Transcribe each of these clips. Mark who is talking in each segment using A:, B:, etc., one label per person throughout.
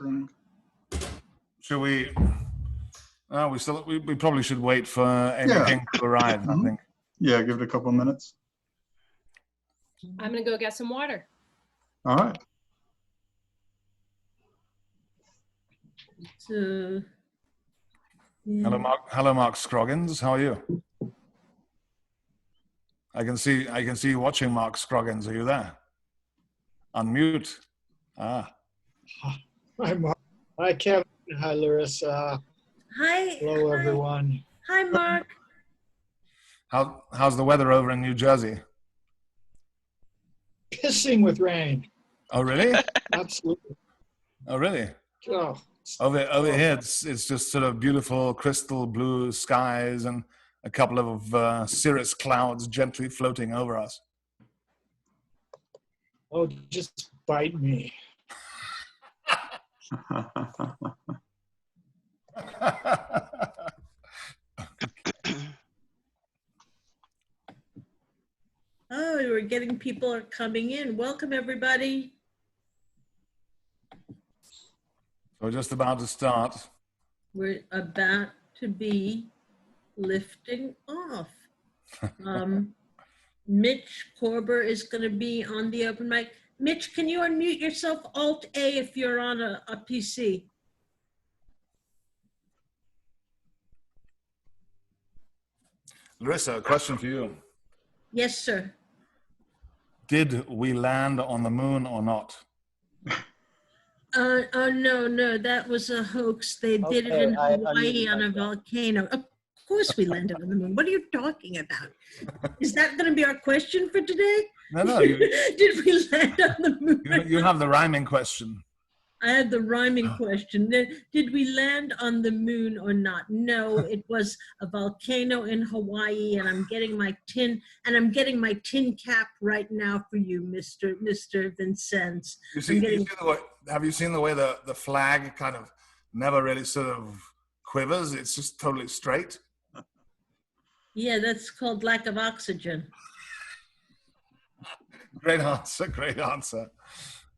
A: Starting.
B: Should we? We probably should wait for Amy King to arrive. I think.
A: Yeah, give it a couple minutes.
C: I'm gonna go get some water.
A: All right.
D: So, yeah.
B: Hello, Mark. Hello, Mark Scroggins. How are you? I can see you watching, Mark Scroggins. Are you there? Unmute. Ah.
E: Hi, Mark. Hi, Kevin. Hi, Larissa.
D: Hi.
E: Hello,
D: hi.
E: everyone.
D: Hi, Mark.
B: How's the weather over in New Jersey?
E: Pissing with rain.
B: Oh, really?
E: Absolutely.
B: Oh, really?
E: Oh,
B: Over here, it's just sort of beautiful crystal blue skies and a couple of cirrus clouds gently floating over us.
E: oh, just bite me.
D: Oh, we're getting people are coming in. Welcome, everybody.
B: We're just about to start.
D: We're about to be lifting off. Mitch Korber is going to be on the open mic. Mitch, can you unmute yourself? Alt-A if you're on a PC.
B: Larissa, a question for you.
D: Yes, sir.
B: Did we land on the moon or not?
D: Oh, no, that was a hoax. They did it in Hawaii on a volcano. Of course we landed on the moon. What are you talking about? Is that going to be our question for today?
B: No.
D: Did we land on the moon?
B: You have the rhyming question.
D: I had the rhyming question. Did we land on the moon or not? No, it was a volcano in Hawaii, and I'm getting my tin cap right now for you, Mr. Vincennes.
B: Have you seen the way the flag kind of never really sort of quivers? It's just totally straight.
D: Yeah, that's called lack of oxygen.
B: Great answer.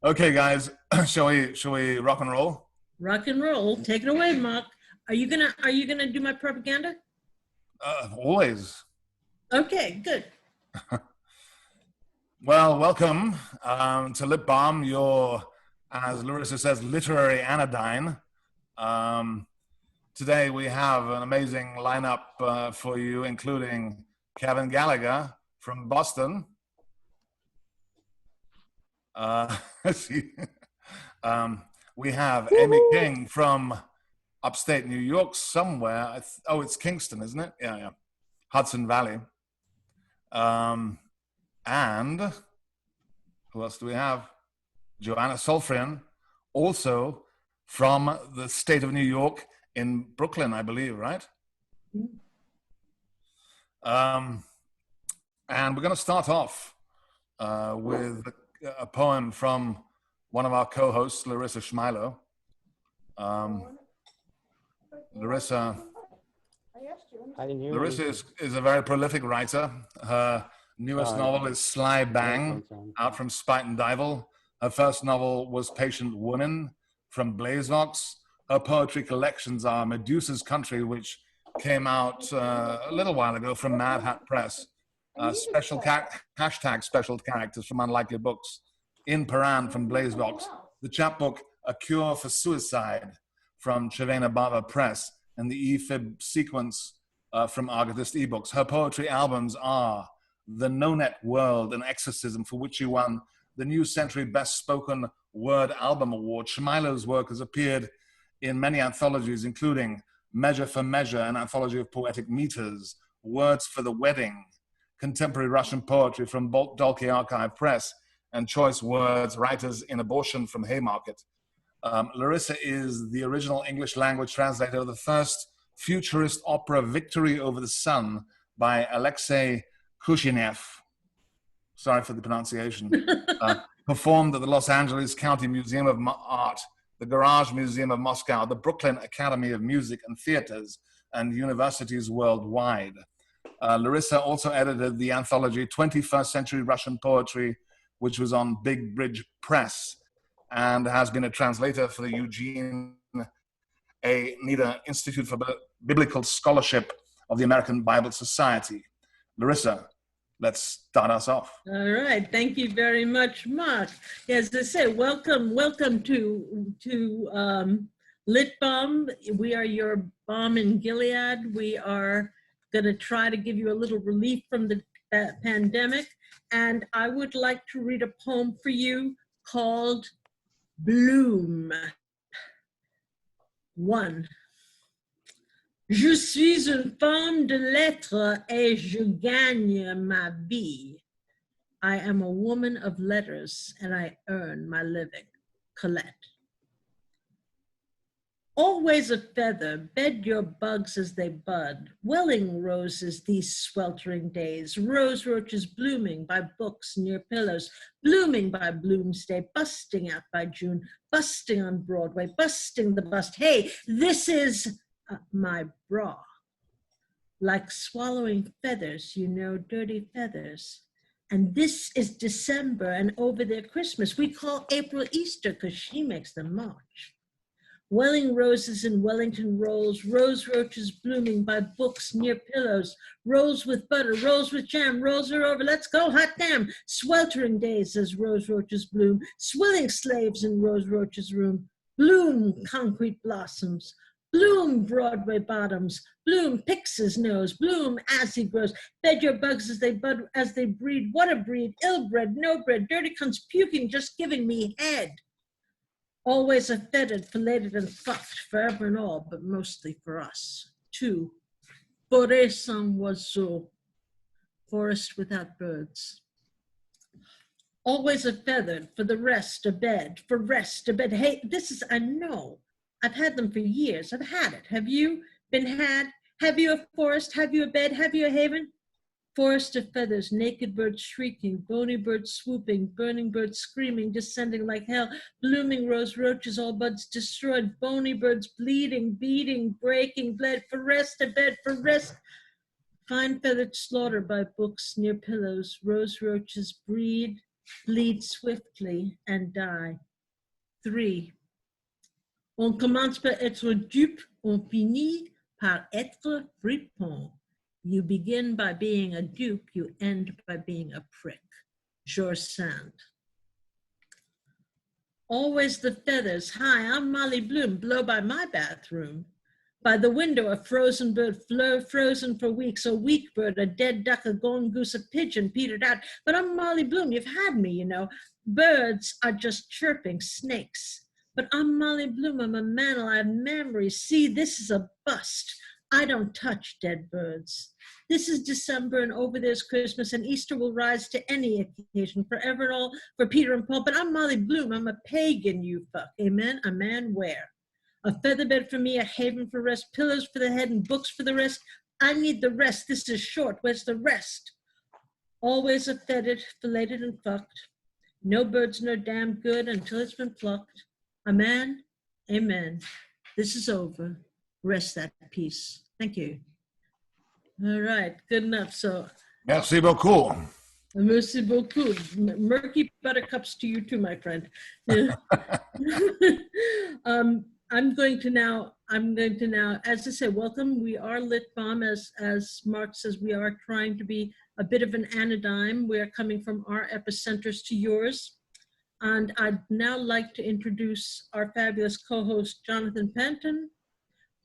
B: Okay, guys, shall we rock and roll?
D: Rock and roll. Take it away, Mark. Are you gonna do my propaganda?
B: Always.
D: Okay, good.
B: Well, welcome to Lit Balm, your, as Larissa says, literary anodyne. Today we have an amazing lineup for you, including Kevin Gallagher from Boston. We have Amy King from upstate New York somewhere. It's Kingston, isn't it? Yeah. Hudson Valley. And who else do we have? Joanna Solfrian, also from the state of New York in Brooklyn, I believe, right? And we're going to start off with a poem from one of our co-hosts, Larissa Schmeilo. Larissa is a very prolific writer. Her newest novel is Sly Bang, out from Spite and Dival. Her first novel was Patient Woman from Blazevox. Her poetry collections are Medusa's Country, which came out a little while ago from Mad Hat Press. Hashtag special characters from Unlikely Books. In Paran from Blazebox. The chapbook A Cure for Suicide from Chevena Bava Press. And the eFib sequence from Argotist eBooks. Her poetry albums are The No-Net World and Exorcism, for which she won the New Century Best Spoken Word Album Award. Schmeilo's work has appeared in many anthologies, including Measure for Measure, an anthology of poetic meters, Words for the Wedding, Contemporary Russian Poetry from Dalkey Archive Press, and Choice Words, Writers in Abortion from Haymarket. Larissa is the original English language translator of the first futurist opera Victory Over the Sun by Alexei Kushinev. Sorry for the pronunciation. Performed at the Los Angeles County Museum of Art, the Garage Museum of Moscow, the Brooklyn Academy of Music and Theaters, and universities worldwide. Larissa also edited the anthology 21st Century Russian Poetry, which was on Big Bridge Press. and has been a translator for the Eugene A. Nida Institute for Biblical Scholarship of the American Bible Society. Larissa, let's start us off.
D: All right, thank you very much, Mark. As I say, welcome to Lit Balm. We are your balm in Gilead. We are going to try to give you a little relief from the pandemic. And I would like to read a poem for you called Bloom. 1. Je suis une femme de lettres et je gagne ma vie. I am a woman of letters and I earn my living. Colette. Always a feather, bed your bugs as they bud. Welling roses these sweltering days. Rose roaches blooming by books near pillows. Blooming by Bloomsday, busting out by June. Busting on Broadway, busting the bust. Hey, this is my bra. Like swallowing feathers, you know, dirty feathers. And this is December and over there Christmas. We call April Easter because she makes them March. Welling roses in Wellington rolls, rose roaches blooming by books near pillows, rolls with butter, rolls with jam, rolls are over, let's go, hot damn. Sweltering days as rose roaches bloom, swilling slaves in rose roaches' room, bloom concrete blossoms, bloom Broadway bottoms, bloom Pix's nose, bloom as he grows, bed your bugs as they bud, as they breed, what a breed, ill-bred, no-bred, dirty cunts puking, just giving me head. Always a fettered, filleted, and fucked, forever and all, but mostly for us. 2. Forêt sans oiseaux, forest without birds. Always a feathered, for the rest a bed, for rest a bed. Hey, this is, I know, I've had them for years. I've had it. Have you been had? Have you a forest? Have you a bed? Have you a haven? Forest of feathers, naked birds shrieking, bony birds swooping, burning birds screaming, descending like hell, blooming rose roaches, all buds destroyed, bony birds bleeding, beating, breaking, bled, for rest a bed, for rest. Fine feathered slaughter by books near pillows, rose roaches breed, bleed swiftly, and die. 3. On commence par être dupe, on finit par être fripon. You begin by being a dupe, you end by being a prick. George Sand. Always the feathers, hi, I'm Molly Bloom, blow by my bathroom. By the window, a frozen bird, frozen for weeks, a weak bird, a dead duck, a gone goose, a pigeon petered out. But I'm Molly Bloom, you've had me, you know. Birds are just chirping, snakes. But I'm Molly Bloom, I'm a mammal, I have memories. See, this is a bust. I don't touch dead birds. This is December and over there's Christmas and Easter will rise to any occasion, forever and all for Peter and Paul. But I'm Molly Bloom, I'm a pagan, you fuck. Amen, a man where? A feather bed for me, a haven for rest, pillows for the head and books for the rest. I need the rest, this is short, where's the rest? Always a feathered, filleted and fucked. No birds, no damn good until it's been plucked. A man, amen. This is over. Rest that peace. Thank you. All right, good enough. So,
B: Merci beaucoup.
D: merci beaucoup. Murky buttercups to you too, my friend. I'm going to now, as I said, welcome. We are Lit Balm, as Mark says, we are trying to be a bit of an anodyne. We are coming from our epicenters to yours. And I'd now like to introduce our fabulous co-host, Jonathan Penton,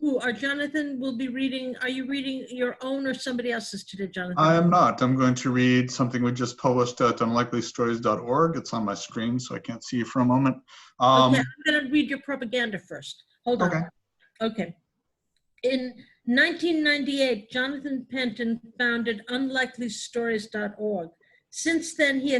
D: who, Jonathan will be reading. Are you reading your own or somebody else's today, Jonathan?
A: I am not. I'm going to read something we just published at unlikelystories.org. It's on my screen, so I can't see you for a moment.
D: Okay, I'm going to read your propaganda first. Hold on.
A: Okay.
D: Okay. In 1998, Jonathan Penton founded unlikelystories.org. Since then, he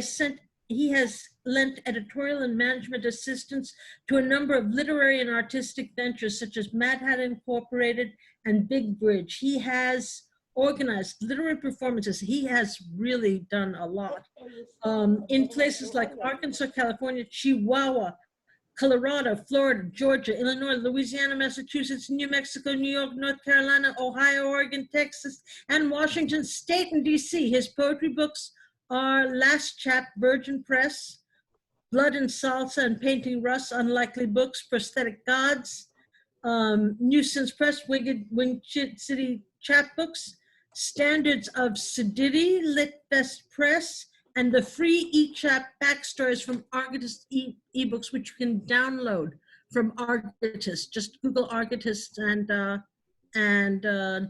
D: has lent editorial and management assistance to a number of literary and artistic ventures such as Mad Hat Incorporated and Big Bridge. He has organized literary performances. He has really done a lot in places like Arkansas, California, Chihuahua, Colorado, Florida, Georgia, Illinois, Louisiana, Massachusetts, New Mexico, New York, North Carolina, Ohio, Oregon, Texas, and Washington State and DC. His poetry books are Last Chap, Virgin Press, Blood and Salsa and Painting Rust, Unlikely Books, Prosthetic Gods, Nuisance Press, Winged City Chapbooks, Standards of Sedity, Lit Best Press, and the free e-chap backstories from Argotist ebooks, which you can download from Argotist. Just Google Argotist and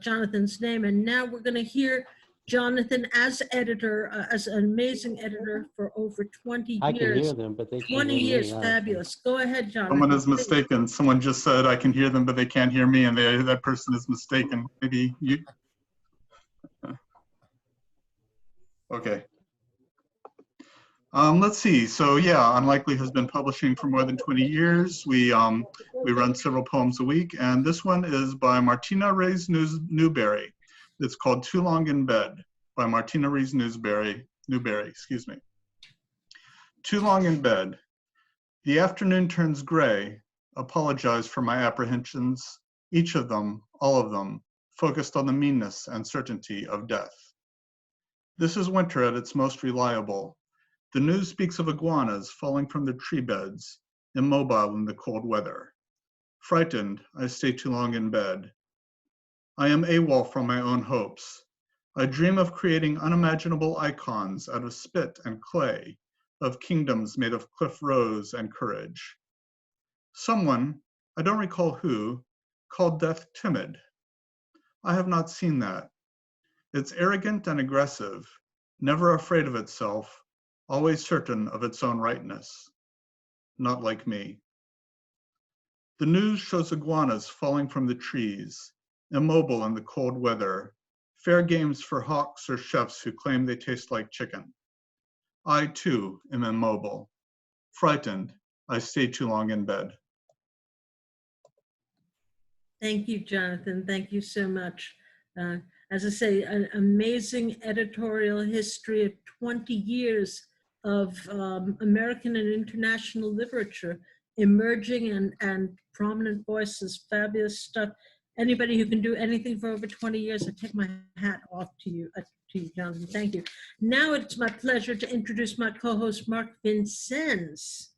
D: Jonathan's name. And now we're going to hear Jonathan as editor, as an amazing editor for over 20 years.
F: I can hear them, but they can't
D: 20
F: hear
D: years,
F: me, honestly.
D: fabulous. Go ahead, Jonathan.
A: Someone is
D: please.
A: mistaken. Someone just said, I can hear them, but they can't hear me, and that person is mistaken. Maybe you. Okay. Let's see. So yeah, Unlikely has been publishing for more than 20 years. We run several poems a week, and this one is by Martina Reyes Newberry. It's called Too Long in Bed by Martina Reyes Newberry, excuse me. Too long in bed. The afternoon turns gray. Apologize for my apprehensions. Each of them, all of them, focused on the meanness and certainty of death. This is winter at its most reliable. The news speaks of iguanas falling from their tree beds, immobile in the cold weather. Frightened, I stay too long in bed. I am AWOL from my own hopes. I dream of creating unimaginable icons out of spit and clay, of kingdoms made of cliff rose and courage. Someone, I don't recall who, called death timid. I have not seen that. It's arrogant and aggressive, never afraid of itself, always certain of its own rightness. Not like me. The news shows iguanas falling from the trees, immobile in the cold weather, fair games for hawks or chefs who claim they taste like chicken. I too am immobile. Frightened, I stay too long in bed.
D: Thank you, Jonathan. Thank you so much. As I say, an amazing editorial history of 20 years of American and international literature, emerging and prominent voices, fabulous stuff. Anybody who can do anything for over 20 years, I take my hat off to you, Jonathan. Thank you. Now it's my pleasure to introduce my co-host, Mark Vincennes.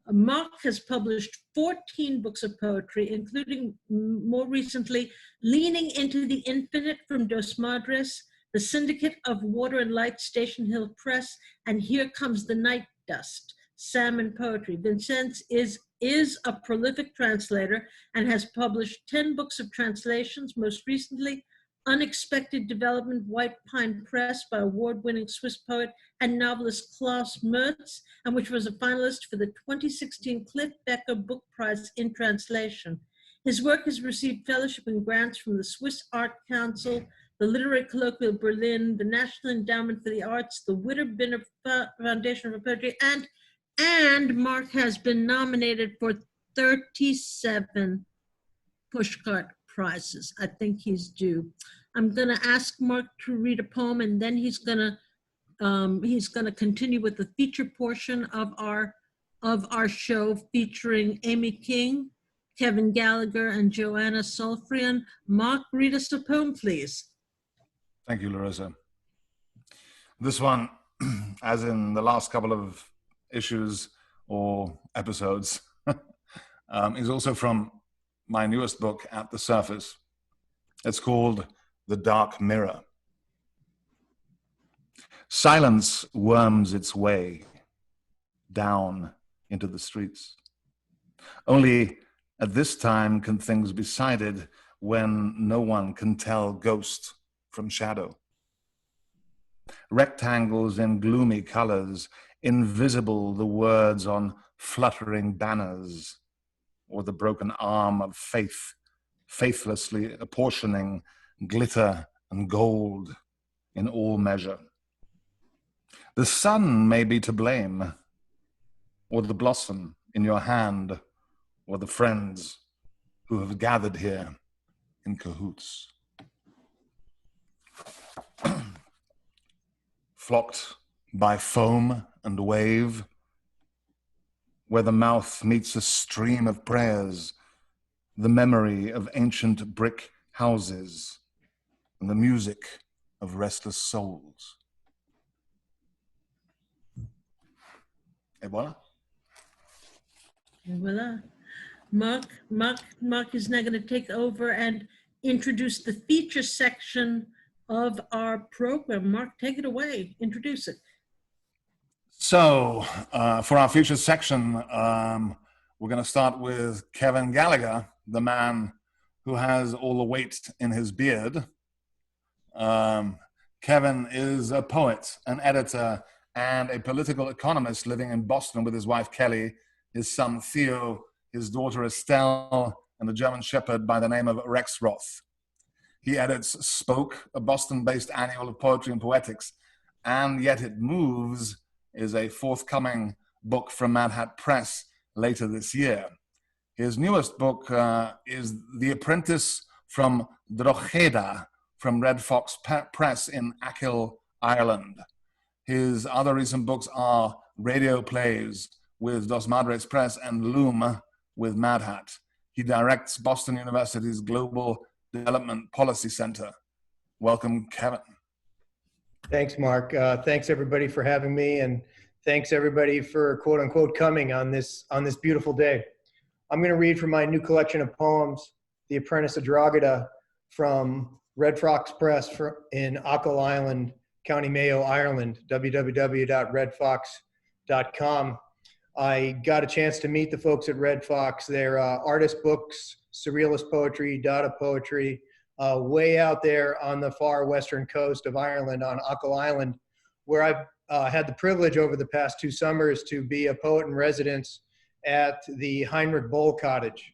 D: Mark has published 14 books of poetry, including more recently, Leaning into the Infinite from Dos Madres, The Syndicate of Water and Light, Station Hill Press, and Here Comes the Night Dust, Salmon Poetry. Vincennes is a prolific translator and has published 10 books of translations, most recently, Unexpected Development, White Pine Press by award-winning Swiss poet and novelist Klaus Mertz, and which was a finalist for the 2016 Cliff Becker Book Prize in Translation. His work has received fellowship and grants from the Swiss Art Council, the Literary Colloquial Berlin, the National Endowment for the Arts, the Witter-Binner Foundation for Poetry, and Mark has been nominated for 37 pushcart prizes. I think he's due. I'm going to ask Mark to read a poem, and then he's going to continue with the feature portion of our show, featuring Amy King, Kevin Gallagher, and Joanna Solfrian. Mark, read us a poem, please.
B: Thank you, Larissa. This one, as in the last couple of issues or episodes, is also from my newest book, At the Surface. It's called The Dark Mirror. Silence worms its way down into the streets. Only at this time can things be sided when no one can tell ghost from shadow. Rectangles in gloomy colors, invisible the words on fluttering banners, or the broken arm of faith, faithlessly apportioning glitter and gold in all measure. The sun may be to blame, or the blossom in your hand, or the friends who have gathered here in cahoots. Flocked by foam and wave, where the mouth meets a stream of prayers, the memory of ancient brick houses, and the music of restless souls. Et voilà.
D: And voila. Mark is now going to take over and introduce the feature section of our program. Mark, take it away. Introduce it.
B: So, for our feature section, we're going to start with Kevin Gallagher, the man who has all the weight in his beard. Kevin is a poet, an editor, and a political economist living in Boston with his wife Kelly, his son Theo, his daughter Estelle, and a German shepherd by the name of Rex Roth. He edits Spoke, a Boston-based annual of poetry and poetics, and Yet It Moves is a forthcoming book from Mad Hat Press later this year. His newest book is The Apprentice from Drogheda from Red Fox Press in Achill, Ireland. His other recent books are Radio Plays with Dos Madres Press and Loom with Mad Hat. He directs Boston University's Global Development Policy Center. Welcome, Kevin.
F: Thanks, Mark. Thanks everybody for having me, and thanks everybody for quote unquote coming on this beautiful day. I'm going to read from my new collection of poems, The Apprentice of Drogheda, from Red Fox Press in Achill Island, County Mayo, Ireland, www.redfox.com. I got a chance to meet the folks at Red Fox. They're artist books, surrealist poetry, Dada poetry, way out there on the far western coast of Ireland, on Achill Island, where I've had the privilege over the past 2 summers to be a poet in residence at the Heinrich Böll Cottage.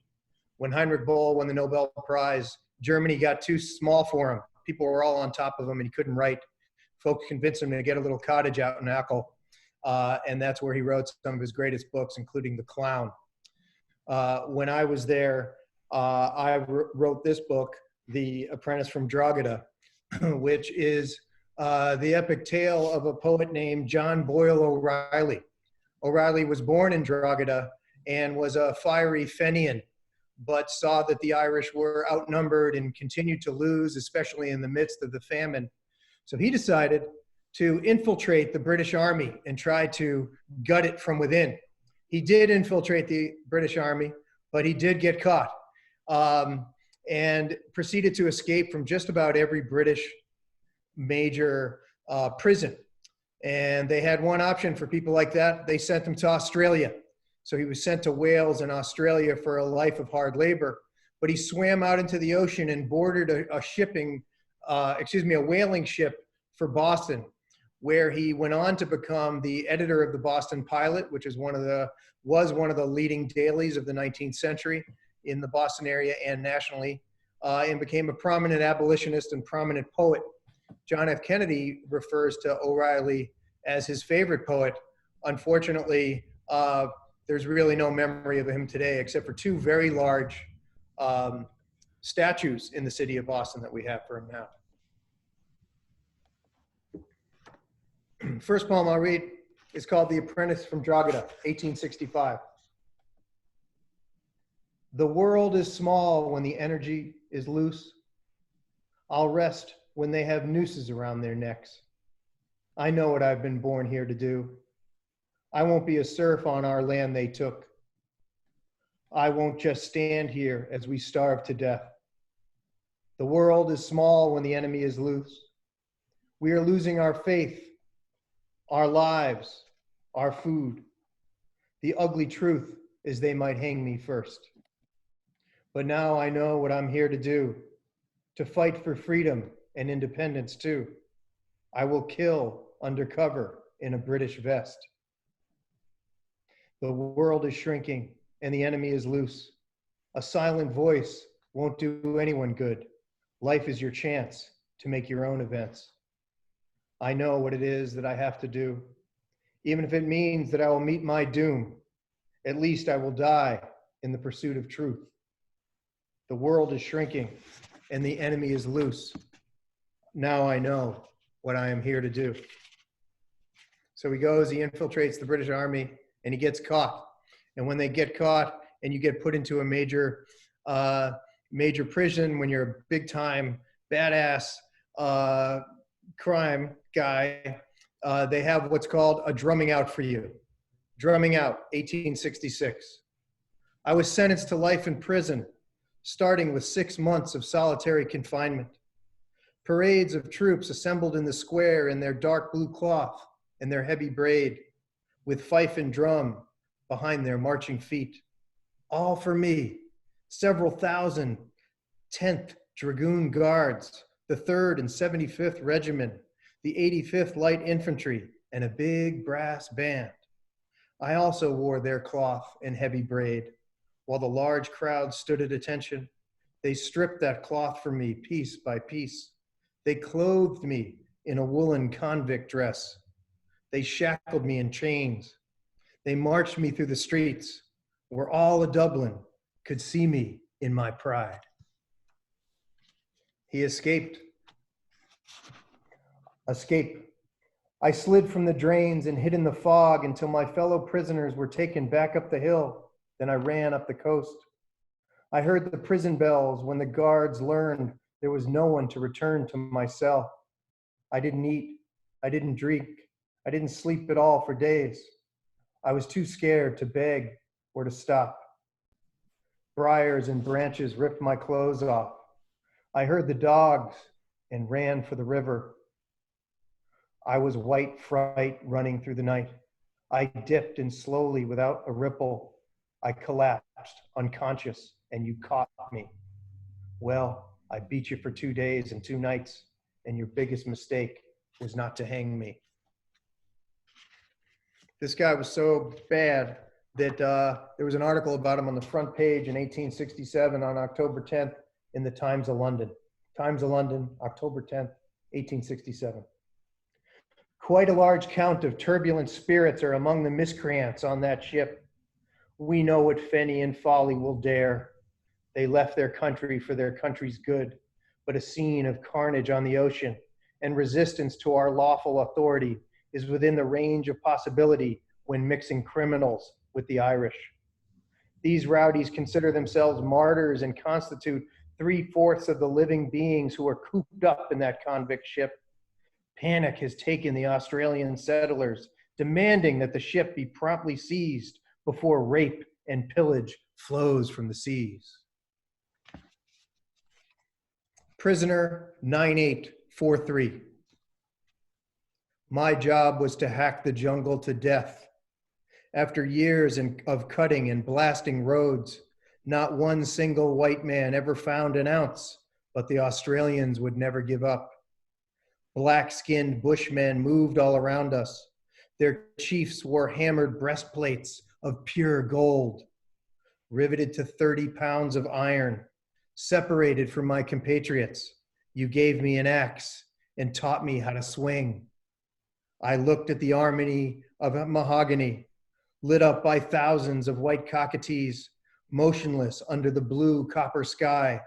F: When Heinrich Böll won the Nobel Prize, Germany got too small for him. People were all on top of him and he couldn't write. Folks convinced him to get a little cottage out in Achill. And that's where he wrote some of his greatest books, including The Clown. When I was there, I wrote this book, The Apprentice from Drogheda, which is the epic tale of a poet named John Boyle O'Reilly. O'Reilly was born in Drogheda and was a fiery Fenian, but saw that the Irish were outnumbered and continued to lose, especially in the midst of the famine. So he decided to infiltrate the British Army and try to gut it from within. He did infiltrate the British Army, but he did get caught and proceeded to escape from just about every British major prison. And they had one option for people like that. They sent him to Australia. So he was sent to Wales and Australia for a life of hard labor. But he swam out into the ocean and boarded a whaling ship for Boston, where he went on to become the editor of the Boston Pilot, which is one of the leading dailies of the 19th century in the Boston area and nationally, and became a prominent abolitionist and prominent poet. John F. Kennedy refers to O'Reilly as his favorite poet. Unfortunately, there's really no memory of him today, except for 2 very large statues in the city of Boston that we have for him now. First poem I'll read is called The Apprentice from Drogheda, 1865. The world is small when the energy is loose. I'll rest when they have nooses around their necks. I know what I've been born here to do. I won't be a serf on our land they took. I won't just stand here as we starve to death. The world is small when the enemy is loose. We are losing our faith, our lives, our food. The ugly truth is they might hang me first. But now I know what I'm here to do, to fight for freedom and independence too. I will kill undercover in a British vest. The world is shrinking and the enemy is loose. A silent voice won't do anyone good. Life is your chance to make your own events. I know what it is that I have to do. Even if it means that I will meet my doom, at least I will die in the pursuit of truth. The world is shrinking and the enemy is loose. Now I know what I am here to do. So he goes, he infiltrates the British Army, and he gets caught. And when they get caught and you get put into a major prison, when you're a big time badass crime guy, they have what's called a drumming out for you. Drumming out, 1866. I was sentenced to life in prison, starting with 6 months of solitary confinement. Parades of troops assembled in the square in their dark blue cloth and their heavy braid, with fife and drum behind their marching feet. All for me, several thousand 10th Dragoon Guards, the 3rd and 75th Regiment, the 85th Light Infantry, and a big brass band. I also wore their cloth and heavy braid. While the large crowd stood at attention, they stripped that cloth from me piece by piece. They clothed me in a woolen convict dress. They shackled me in chains. They marched me through the streets where all of Dublin could see me in my pride. He escaped. Escape. I slid from the drains and hid in the fog until my fellow prisoners were taken back up the hill. Then I ran up the coast. I heard the prison bells when the guards learned there was no one to return to my cell. I didn't eat. I didn't drink. I didn't sleep at all for days. I was too scared to beg or to stop. Briars and branches ripped my clothes off. I heard the dogs and ran for the river. I was white fright running through the night. I dipped in slowly without a ripple. I collapsed, unconscious, and you caught me. Well, I beat you for 2 days and 2 nights, and your biggest mistake was not to hang me. This guy was so bad that there was an article about him on the front page in 1867 on October 10th in the Times of London. Times of London, October 10th, 1867. Quite a large count of turbulent spirits are among the miscreants on that ship. We know what Fenian folly will dare. They left their country for their country's good, but a scene of carnage on the ocean and resistance to our lawful authority is within the range of possibility when mixing criminals with the Irish. These rowdies consider themselves martyrs and constitute 3/4 of the living beings who are cooped up in that convict ship. Panic has taken the Australian settlers, demanding that the ship be promptly seized before rape and pillage flows from the seas. Prisoner 9843. My job was to hack the jungle to death. After years of cutting and blasting roads, not one single white man ever found an ounce, but the Australians would never give up. Black-skinned bushmen moved all around us. Their chiefs wore hammered breastplates of pure gold, riveted to 30 pounds of iron. Separated from my compatriots, you gave me an axe and taught me how to swing. I looked at the army of mahogany, lit up by thousands of white cockatoos, motionless under the blue copper sky.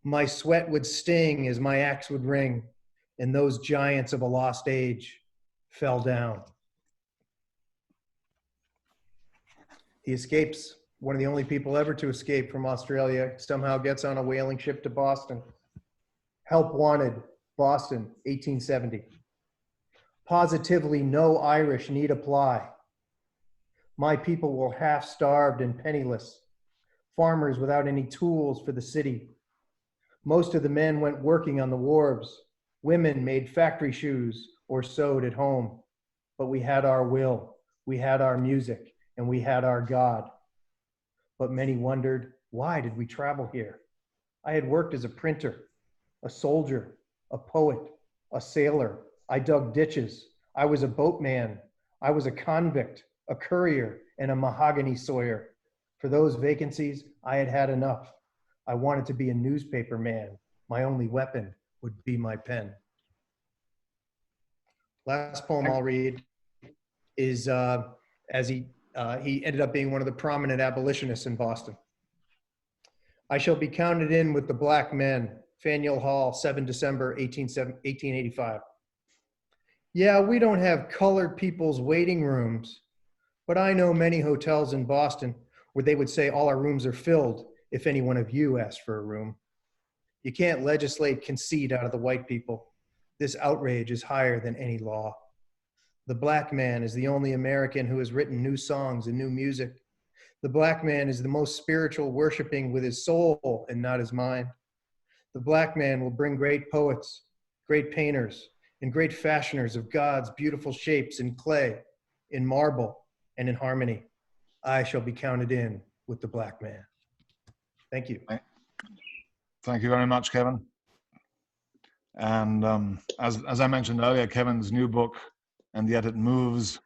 F: My sweat would sting as my axe would ring, and those giants of a lost age fell down. He escapes, one of the only people ever to escape from Australia, somehow gets on a whaling ship to Boston. Help wanted, Boston, 1870. Positively no Irish need apply. My people were half starved and penniless, farmers without any tools for the city. Most of the men went working on the wharves. Women made factory shoes or sewed at home. But we had our will, we had our music, and we had our God. But many wondered, why did we travel here? I had worked as a printer, a soldier, a poet, a sailor. I dug ditches. I was a boatman. I was a convict, a courier, and a mahogany sawyer. For those vacancies, I had had enough. I wanted to be a newspaper man. My only weapon would be my pen. Last poem I'll read is as he ended up being one of the prominent abolitionists in Boston. I shall be counted in with the black men. Faneuil Hall, 7 December 1885. Yeah, we don't have colored people's waiting rooms, but I know many hotels in Boston where they would say all our rooms are filled if any one of you asked for a room. You can't legislate conceit out of the white people. This outrage is higher than any law. The black man is the only American who has written new songs and new music. The black man is the most spiritual, worshiping with his soul and not his mind. The black man will bring great poets, great painters, and great fashioners of God's beautiful shapes in clay, in marble, and in harmony. I shall be counted in with the black man. Thank you.
B: Thank you very much, Kevin. And as I mentioned earlier, Kevin's new book, And Yet It Moves,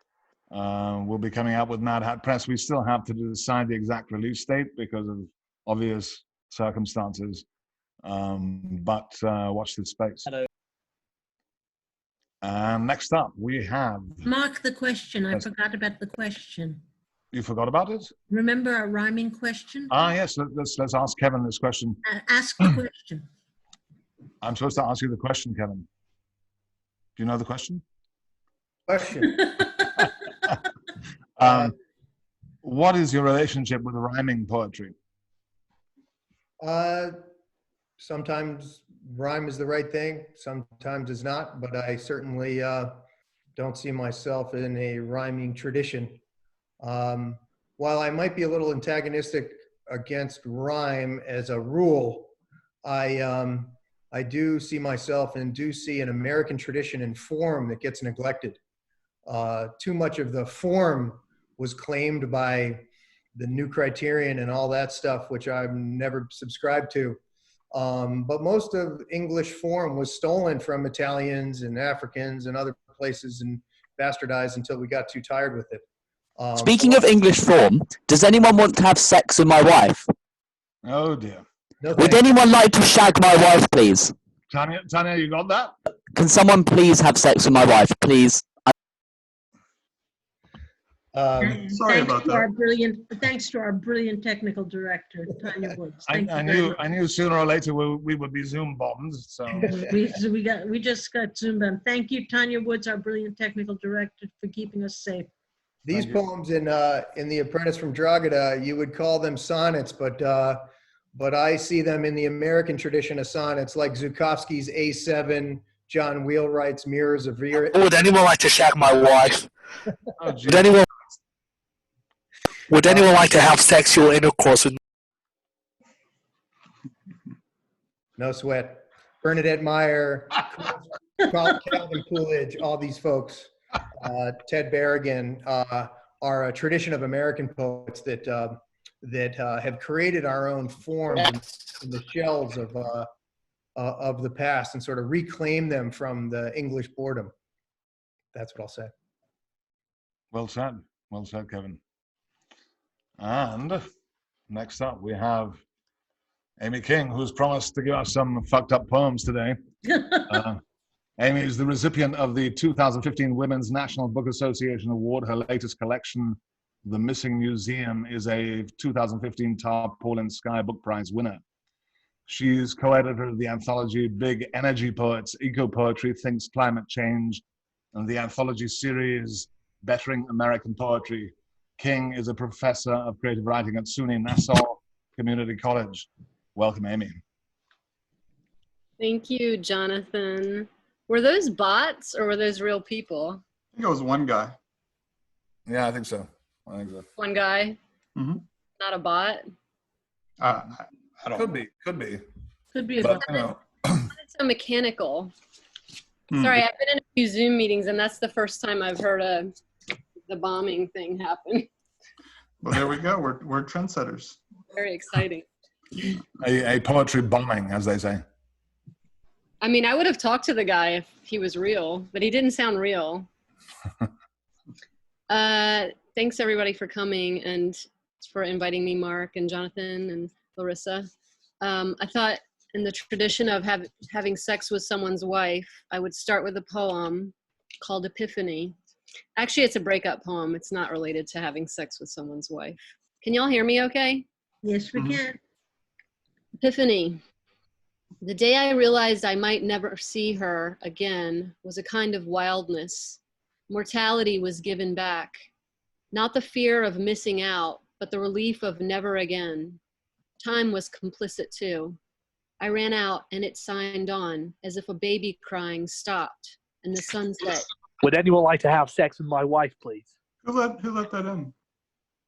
B: will be coming out with Mad Hat Press. We still have to decide the exact release date because of obvious circumstances, but watch this space.
G: Hello.
B: And next up, we have...
D: Mark the question. I
B: Yes.
D: forgot about the question.
B: You forgot about it?
D: Remember our rhyming question?
B: Yes, let's ask Kevin this question.
D: Ask the question.
B: I'm supposed to ask you the question, Kevin. Do you know the question?
F: Question.
B: What is your relationship with rhyming poetry?
F: Sometimes rhyme is the right thing, sometimes it's not, but I certainly don't see myself in a rhyming tradition. While I might be a little antagonistic against rhyme as a rule, I do see myself and do see an American tradition and form that gets neglected. Too much of the form was claimed by the New Criterion and all that stuff, which I've never subscribed to. But most of English form was stolen from Italians and Africans and other places and bastardized until we got too tired with it.
G: Speaking of English form, does anyone want to have sex with my wife?
B: Oh dear.
F: No
G: Would
F: thanks.
G: anyone like to shag my wife, please?
B: Tanya, you got that?
G: Can someone please have sex with my wife, please?
A: Sorry about that.
D: Thanks to our brilliant technical director, Tanya Woods.
B: I
D: Thank you very much.
B: knew sooner or later we would be Zoom bombed. So
D: We just got Zoom bombed. Thank you, Tanya Woods, our brilliant technical director, for keeping us safe.
F: These poems in The Apprentice from Drogheda, you would call them sonnets, but I see them in the American tradition of sonnets, like Zhukovsky's A7, John Wheelwright's Mirrors of Veer.
G: Would anyone like to shag my wife?
B: oh, gee.
G: Would anyone like to have sexual intercourse with me?
F: No sweat. Bernadette Meyer, Calvin Coolidge, all these folks, Ted Berrigan, are a tradition of American poets that have created our own form in the shells of the past and sort of reclaim them from the English boredom. That's what I'll say.
B: Well said, Kevin. And next up, we have Amy King, who's promised to give us some fucked up poems today. Amy is the recipient of the 2015 Women's National Book Association Award. Her latest collection, The Missing Museum, is a 2015 Tarpaulin Sky Book Prize winner. She's co-editor of the anthology Big Energy Poets, Eco-Poetry, Thinks Climate Change, and the anthology series Bettering American Poetry. King is a professor of creative writing at SUNY Nassau Community College. Welcome, Amy.
H: Thank you, Jonathan. Were those bots or were those real people?
A: I think it was one guy.
B: Yeah, I think so.
H: One guy?
A: Mm-hmm.
H: Not a bot?
A: I don't
B: Could be.
D: Could be
B: But,
D: about
B: you know,
H: It's so mechanical.
A: Hmm.
H: Sorry, I've been in a few Zoom meetings and that's the first time I've heard the bombing thing happen.
A: Well, there we go. We're trendsetters.
H: Very exciting.
B: a poetry bombing, as they say.
H: I mean, I would have talked to the guy if he was real, but he didn't sound real. Thanks everybody for coming and for inviting me, Mark and Jonathan and Larissa. I thought in the tradition of having sex with someone's wife, I would start with a poem called Epiphany. Actually, it's a breakup poem. It's not related to having sex with someone's wife. Can y'all hear me okay?
D: Yes, we can.
H: Epiphany. The day I realized I might never see her again was a kind of wildness. Mortality was given back. Not the fear of missing out, but the relief of never again. Time was complicit too. I ran out and it signed on as if a baby crying stopped and the sunset
I: Would anyone like to have sex with my wife, please?
A: Who let that in?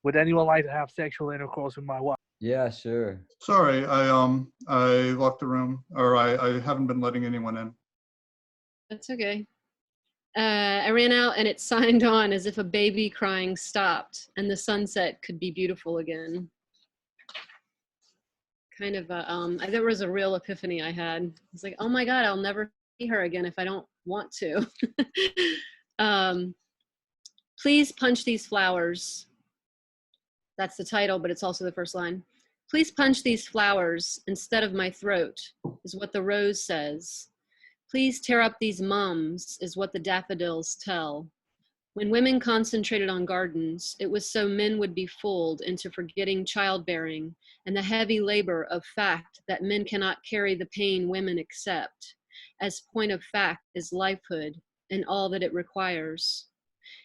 I: Would anyone like to have sexual intercourse with my wife?
J: Yeah, sure.
A: Sorry, I locked the room, or I haven't been letting anyone in.
H: That's okay. I ran out and it signed on as if a baby crying stopped and the sunset could be beautiful again. Kind of there was a real epiphany I had. It's like, oh my God, I'll never see her again if I don't want to. Please punch these flowers. That's the title, but it's also the first line. Please punch these flowers instead of my throat, is what the rose says. Please tear up these mums, is what the daffodils tell. When women concentrated on gardens, it was so men would be fooled into forgetting childbearing and the heavy labor of fact that men cannot carry the pain women accept, as point of fact is lifehood and all that it requires.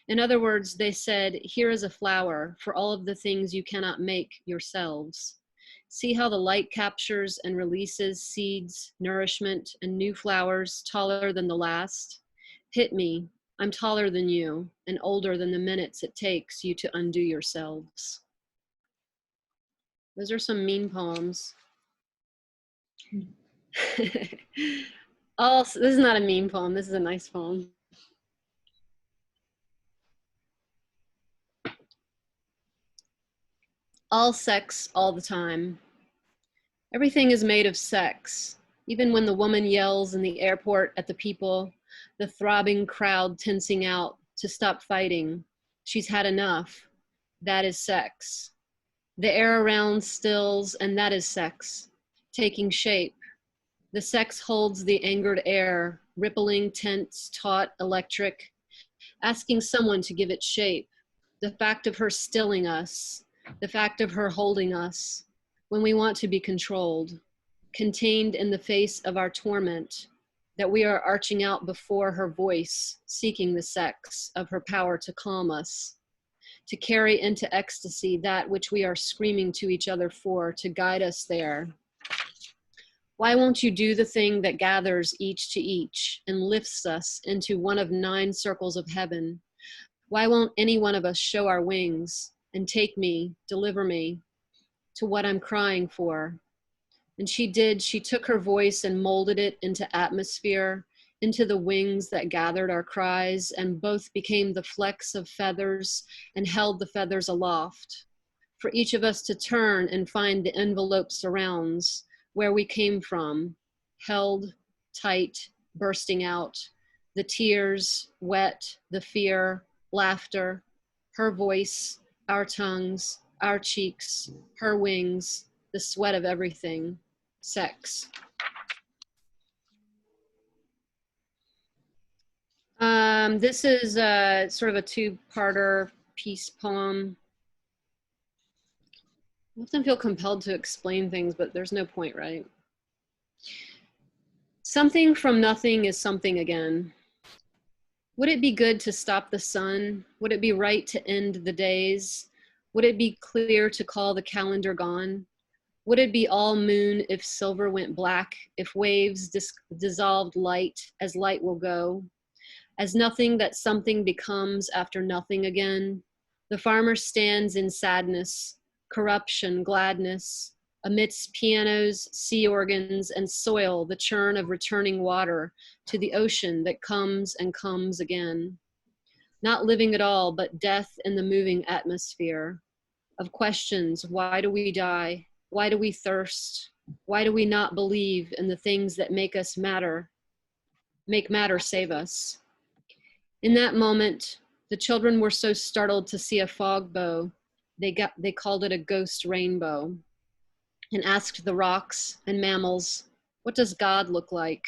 H: In other words, they said, here is a flower for all of the things you cannot make yourselves. See how the light captures and releases seeds, nourishment, and new flowers taller than the last? Hit me. I'm taller than you and older than the minutes it takes you to undo yourselves. Those are some mean poems. This is not a mean poem. This is a nice poem. All sex all the time. Everything is made of sex. Even when the woman yells in the airport at the people, the throbbing crowd tensing out to stop fighting. She's had enough. That is sex. The air around stills, and that is sex, taking shape. The sex holds the angered air, rippling, tense, taut, electric, asking someone to give it shape. The fact of her stilling us, the fact of her holding us, when we want to be controlled, contained in the face of our torment, that we are arching out before her voice, seeking the sex of her power to calm us, to carry into ecstasy that which we are screaming to each other for, to guide us there. Why won't you do the thing that gathers each to each and lifts us into one of 9 circles of heaven? Why won't any one of us show our wings and take me, deliver me to what I'm crying for? And she did. She took her voice and molded it into atmosphere, into the wings that gathered our cries, and both became the flecks of feathers and held the feathers aloft. For each of us to turn and find the envelope surrounds where we came from, held tight, bursting out, the tears, wet, the fear, laughter, her voice, our tongues, our cheeks, her wings, the sweat of everything, sex. This is sort of a 2-parter piece poem. I often feel compelled to explain things, but there's no point, right? Something from nothing is something again. Would it be good to stop the sun? Would it be right to end the days? Would it be clear to call the calendar gone? Would it be all moon if silver went black, if waves dissolved light as light will go? As nothing that something becomes after nothing again? The farmer stands in sadness, corruption, gladness, amidst pianos, sea organs, and soil, the churn of returning water to the ocean that comes and comes again. Not living at all, but death in the moving atmosphere of questions. Why do we die? Why do we thirst? Why do we not believe in the things that make us matter, make matter save us? In that moment, the children were so startled to see a fog bow, they called it a ghost rainbow, and asked the rocks and mammals, what does God look like?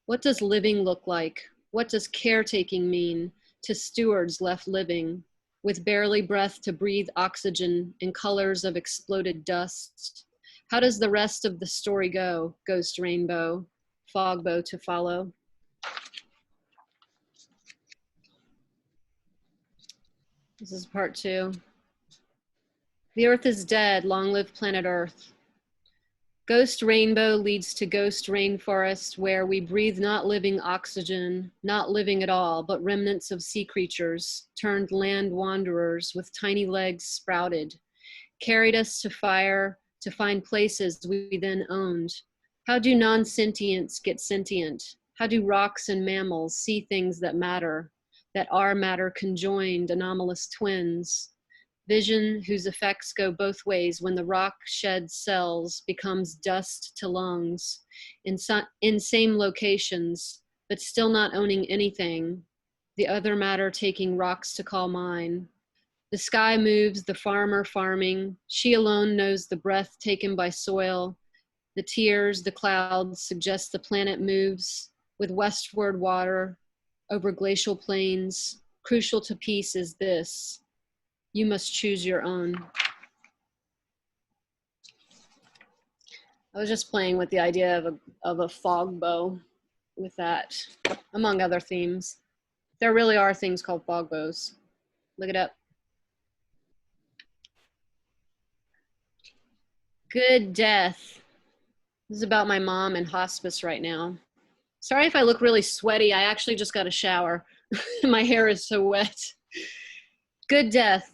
H: What does living look like? What does caretaking mean to stewards left living, with barely breath to breathe oxygen in colors of exploded dust? How does the rest of the story go, ghost rainbow, fog bow to follow? This is part 2. The earth is dead, long live planet Earth. Ghost rainbow leads to ghost rainforest where we breathe not living oxygen, not living at all, but remnants of sea creatures, turned land wanderers with tiny legs sprouted, carried us to fire to find places we then owned. How do non-sentients get sentient? How do rocks and mammals see things that are matter conjoined, anomalous twins? Vision whose effects go both ways when the rock sheds cells, becomes dust to lungs, in same locations, but still not owning anything, the other matter taking rocks to call mine. The sky moves, the farmer farming, she alone knows the breath taken by soil, the tears, the clouds suggest the planet moves with westward water over glacial plains. Crucial to peace is this: you must choose your own. I was just playing with the idea of a fog bow with that, among other themes. There really are things called fog bows. Look it up. Good death. This is about my mom in hospice right now. Sorry if I look really sweaty. I actually just got a shower. My hair is so wet. Good death.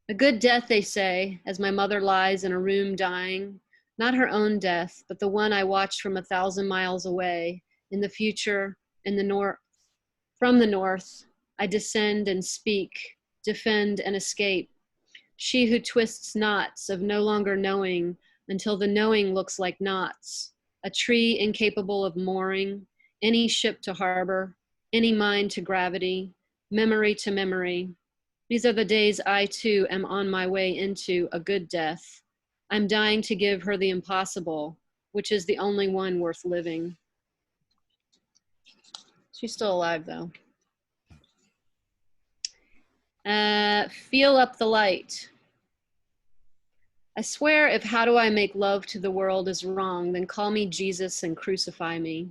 H: A good death, they say, as my mother lies in a room dying. Not her own death, but the one I watched from 1,000 miles away. In the future, in the north, from the north, I descend and speak, defend and escape. She who twists knots of no longer knowing until the knowing looks like knots. A tree incapable of mooring, any ship to harbor, any mind to gravity, memory to memory. These are the days I too am on my way into a good death. I'm dying to give her the impossible, which is the only one worth living. She's still alive though. Feel up the light. I swear if how do I make love to the world is wrong, then call me Jesus and crucify me.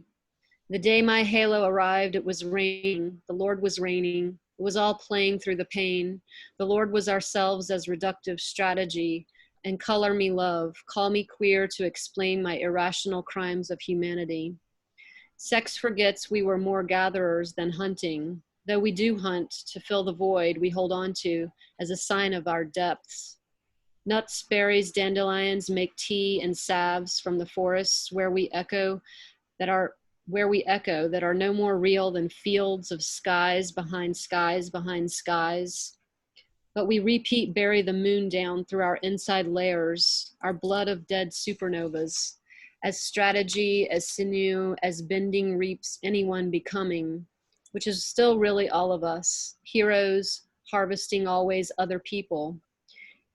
H: The day my halo arrived, it was raining. The Lord was raining. It was all playing through the pain. The Lord was ourselves as reductive strategy. And color me love. Call me queer to explain my irrational crimes of humanity. Sex forgets we were more gatherers than hunting. Though we do hunt to fill the void we hold on to as a sign of our depths. Nuts, berries, dandelions make tea and salves from the forests where we echo that are no more real than fields of skies behind skies behind skies. But we repeat bury the moon down through our inside layers, our blood of dead supernovas, as strategy, as sinew, as bending reaps anyone becoming, which is still really all of us, heroes, harvesting always other people.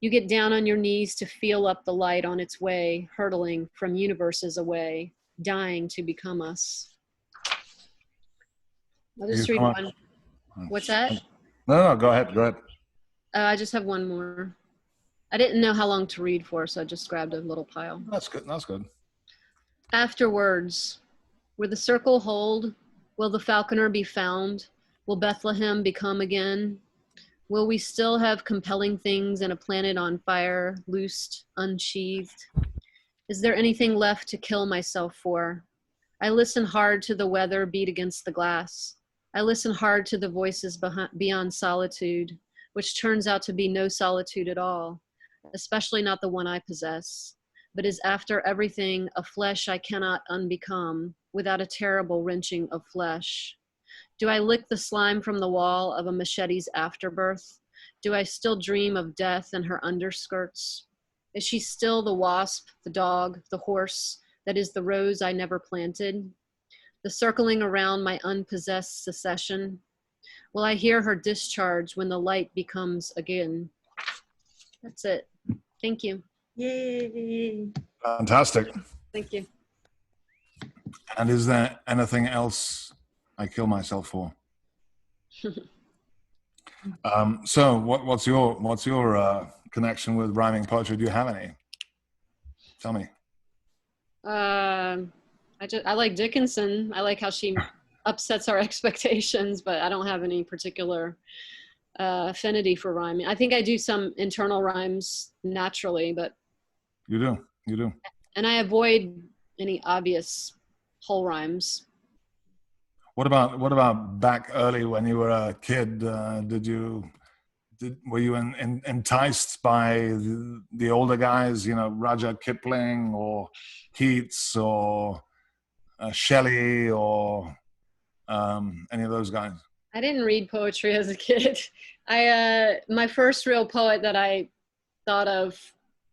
H: You get down on your knees to feel up the light on its way, hurtling from universes away, dying to become us. I'll just read one. What's that?
B: No, go ahead, go ahead.
H: I just have one more. I didn't know how long to read for, so I just grabbed a little pile.
B: That's good, that's good.
H: Afterwards, where the circle hold, will the falconer be found? Will Bethlehem become again? Will we still have compelling things and a planet on fire, loosed, unsheathed? Is there anything left to kill myself for? I listen hard to the weather beat against the glass. I listen hard to the voices beyond solitude, which turns out to be no solitude at all, especially not the one I possess, but is after everything a flesh I cannot unbecome without a terrible wrenching of flesh. Do I lick the slime from the wall of a machete's afterbirth? Do I still dream of death and her underskirts? Is she still the wasp, the dog, the horse that is the rose I never planted? The circling around my unpossessed secession? Will I hear her discharge when the light becomes again? That's it. Thank you.
D: Yay.
B: Fantastic.
H: Thank you.
B: And is there anything else I kill myself for? So what's your connection with rhyming poetry? Do you have any? Tell me.
H: I like Dickinson. I like how she upsets our expectations, but I don't have any particular affinity for rhyming. I think I do some internal rhymes naturally, but
B: You do.
H: And I avoid any obvious whole rhymes.
B: What about back early when you were a kid? Were you enticed by the older guys? You know, Rudyard Kipling or Keats or Shelley or any of those guys?
H: I didn't read poetry as a kid. My first real poet that I thought of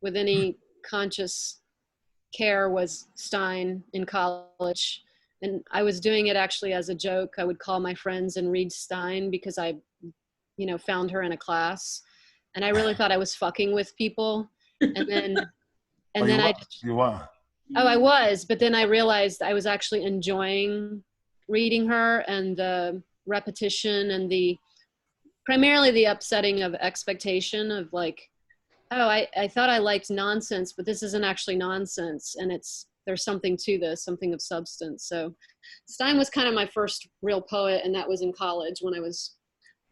H: with any conscious care was Stein in college. And I was doing it actually as a joke. I would call my friends and read Stein because I, found her in a class. And I really thought I was fucking with people. And then,
B: You were.
H: Oh, I was. But then I realized I was actually enjoying reading her, and the repetition and primarily the upsetting of expectation of like, oh, I thought I liked nonsense, but this isn't actually nonsense. And there's something to this, something of substance. So Stein was kind of my first real poet, and that was in college when I was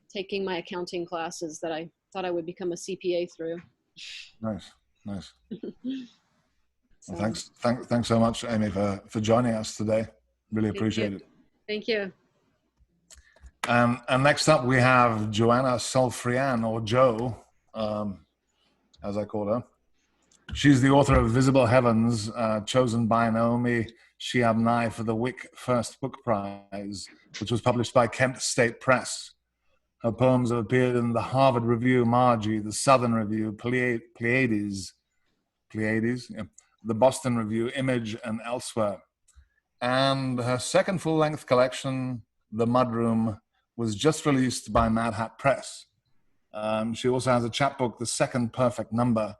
H: taking my accounting classes that I thought I would become a CPA through.
B: Nice. Well, thanks so much, Amy, for joining us today. Really appreciate it.
H: Thank you.
B: And next up we have Joanna Solfrian, or Jo, as I call her. She's the author of Visible Heavens, chosen by Naomi Shiabnai for the Wick First Book Prize, which was published by Kent State Press. Her poems have appeared in the Harvard Review, Margie, the Southern Review, Pleiades, the Boston Review, Image, and elsewhere. And her second full-length collection, The Mudroom, was just released by Mad Hat Press. She also has a chapbook, The Second Perfect Number,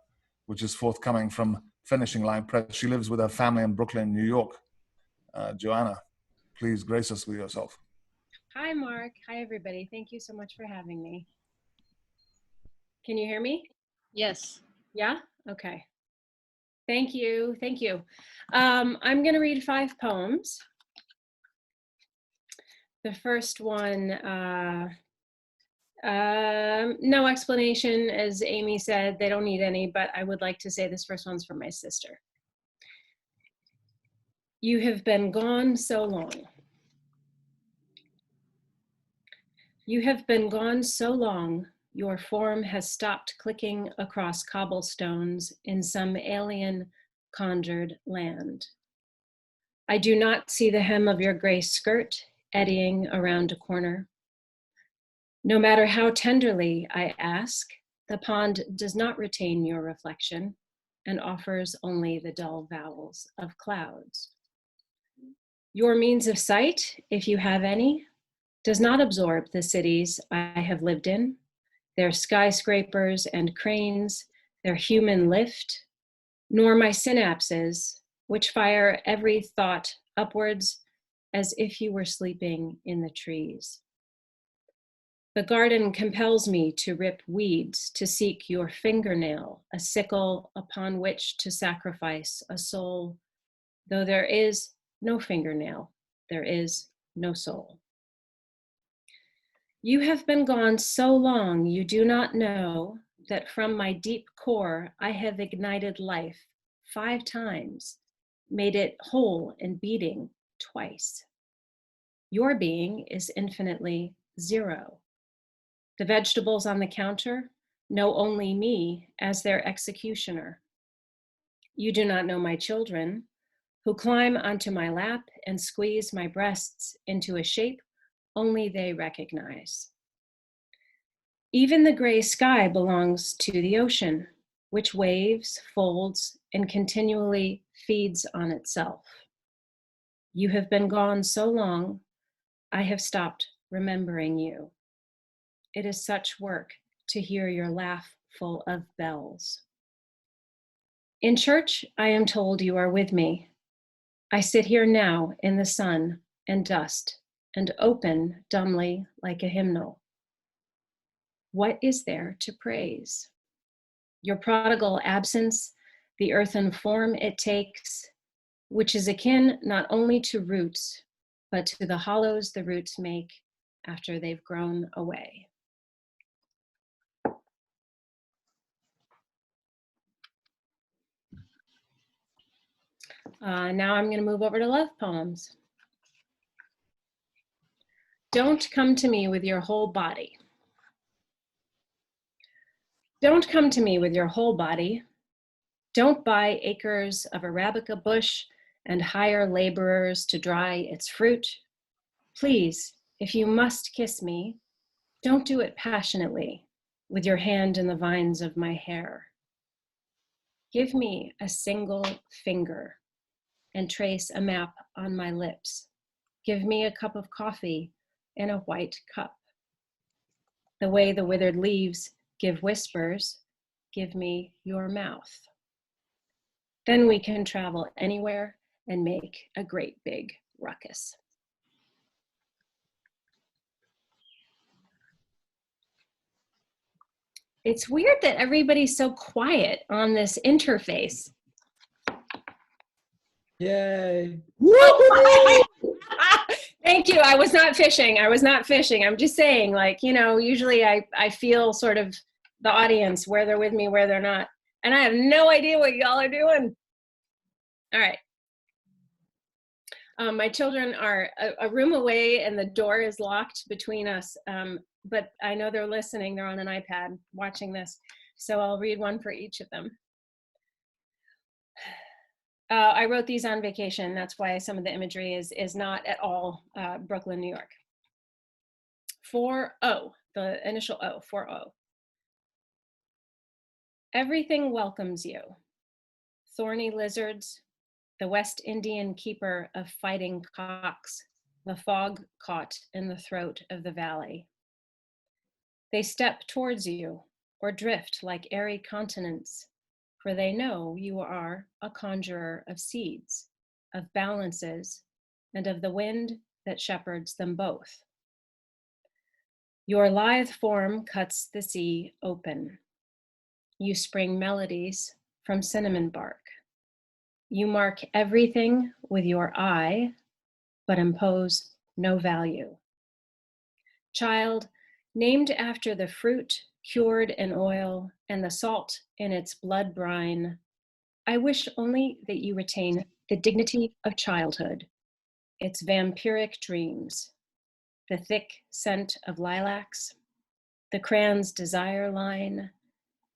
B: which is forthcoming from Finishing Line Press. She lives with her family in Brooklyn, New York. Joanna, please grace us with yourself.
C: Hi, Mark. Hi, everybody. Thank you so much for having me. Can you hear me?
H: Yes.
C: Yeah? Okay. Thank you. I'm going to read 5 poems. The first one, no explanation, as Amy said. They don't need any, but I would like to say this first one's for my sister. You have been gone so long. You have been gone so long, your form has stopped clicking across cobblestones in some alien conjured land. I do not see the hem of your gray skirt eddying around a corner. No matter how tenderly I ask, the pond does not retain your reflection and offers only the dull vowels of clouds. Your means of sight, if you have any, does not absorb the cities I have lived in, their skyscrapers and cranes, their human lift, nor my synapses, which fire every thought upwards as if you were sleeping in the trees. The garden compels me to rip weeds, to seek your fingernail, a sickle upon which to sacrifice a soul. Though there is no fingernail, there is no soul. You have been gone so long, you do not know that from my deep core, I have ignited life 5 times, made it whole and beating twice. Your being is infinitely 0. The vegetables on the counter know only me as their executioner. You do not know my children, who climb onto my lap and squeeze my breasts into a shape only they recognize. Even the gray sky belongs to the ocean, which waves, folds, and continually feeds on itself. You have been gone so long, I have stopped remembering you. It is such work to hear your laugh full of bells. In church, I am told you are with me. I sit here now in the sun and dust and open dumbly like a hymnal. What is there to praise? Your prodigal absence, the earthen form it takes, which is akin not only to roots, but to the hollows the roots make after they've grown away. Now I'm going to move over to love poems. Don't come to me with your whole body. Don't come to me with your whole body. Don't buy acres of Arabica bush and hire laborers to dry its fruit. Please, if you must kiss me, don't do it passionately with your hand in the vines of my hair. Give me a single finger and trace a map on my lips. Give me a cup of coffee in a white cup. The way the withered leaves give whispers, give me your mouth. Then we can travel anywhere and make a great big ruckus. It's weird that everybody's so quiet on this interface.
J: Yay.
C: Thank you. I was not fishing. I was not fishing. I'm just saying, like, you know, usually I feel sort of the audience, where they're with me, where they're not. And I have no idea what y'all are doing. All right. My children are a room away and the door is locked between us. But I know they're listening. They're on an iPad watching this. So I'll read one for each of them. I wrote these on vacation. That's why some of the imagery is not at all Brooklyn, New York. 4O, the initial O, 4O. Everything welcomes you. Thorny lizards, the West Indian keeper of fighting cocks, the fog caught in the throat of the valley. They step towards you or drift like airy continents, for they know you are a conjurer of seeds, of balances, and of the wind that shepherds them both. Your lithe form cuts the sea open. You spring melodies from cinnamon bark. You mark everything with your eye, but impose no value. Child, named after the fruit cured in oil and the salt in its blood brine, I wish only that you retain the dignity of childhood, its vampiric dreams, the thick scent of lilacs, the crane's desire line,